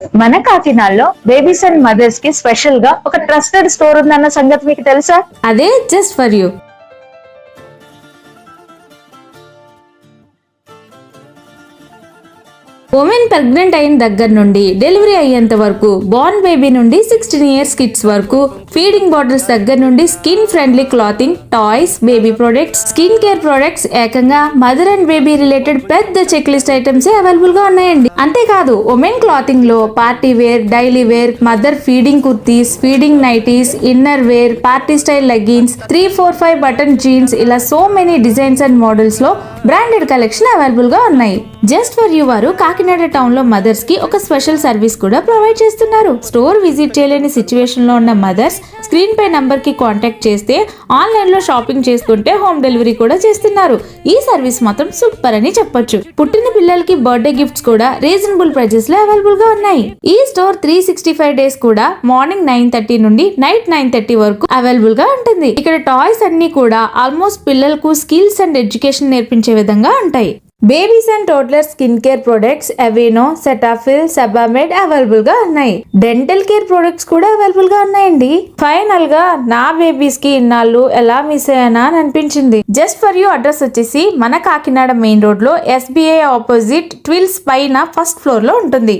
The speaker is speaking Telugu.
మన కాకినాడలో బేబీస్ అండ్ మదర్స్ కి స్పెషల్ గా ఒక ట్రస్టెడ్ స్టోర్ ఉందన్న సంగతి మీకు తెలుసా? అదే just for you. Women pregnant అయిన దగ్గర నుండి డెలివరీ అయ్యేంత వరకు, బోర్న్ బేబీ నుండి 16 ఇయర్స్ కిడ్స్ వరకు, ఫీడింగ్ బాటిల్స్ దగ్గర నుండి skin friendly clothing, toys, baby products, skin care products, ఏకంగా మదర్ అండ్ బేబీ రిలేటెడ్ పెద్ద చెక్ లిస్ట్ ఐటమ్స్ అవైలబుల్ గా ఉన్నాయండి. అంతేకాదు ఉమెన్ క్లాతింగ్ లో party wear, daily wear, mother feeding kurtis, feeding nighties, inner wear, party style leggings, 3-4-5 button jeans, ఇలా so many designs and models లో బ్రాండెడ్ కలెక్షన్ అవైలబుల్ గా ఉన్నాయి. జస్ట్ ఫర్ యూ వారు కాకినాడ టౌన్ లో మదర్స్ కి ఒక స్పెషల్ సర్వీస్ కూడా ప్రొవైడ్ చేస్తున్నారు. స్టోర్ విజిట్ చేయలేని సిచ్యువేషన్ లో ఉన్న మదర్స్ స్క్రీన్ పై నంబర్ కి కాంటాక్ట్ చేస్తే ఆన్లైన్ లో షాపింగ్ చేసుకుంటే హోమ్ డెలివరీ కూడా చేస్తున్నారు. ఈ సర్వీస్ మాత్రం సూపర్ అని చెప్పొచ్చు. పుట్టిన పిల్లలకి బర్త్డే గిఫ్ట్స్ కూడా రీజనబుల్ ప్రైజెస్ లో అవైలబుల్ గా ఉన్నాయి. ఈ స్టోర్ 365 డేస్ కూడా మార్నింగ్ 9:30 నుండి నైట్ 9:30 వరకు అవైలబుల్ గా ఉంటుంది. ఇక్కడ టాయ్స్ అన్ని కూడా ఆల్మోస్ట్ పిల్లలకు స్కిల్స్ అండ్ ఎడ్యుకేషన్ నేర్పించే విధంగా ఉంటాయి. Babies and toddler skin care products, Aveeno, Cetaphil, Sebamed available గా ఉన్నాయి. డెంటల్ కేర్ ప్రొడక్ట్స్ కూడా అవైలబుల్ గా ఉన్నాయండి. ఫైనల్ గా నా బేబీస్ కి ఇన్నాళ్ళు ఎలా మిస్ అయ్యానా అని అనిపించింది. జస్ట్ ఫర్ యూ అడ్రస్ వచ్చేసి మన కాకినాడ మెయిన్ రోడ్ లో SBI ఆపోజిట్ ట్విల్స్ పైన ఫస్ట్ ఫ్లోర్ లో ఉంటుంది.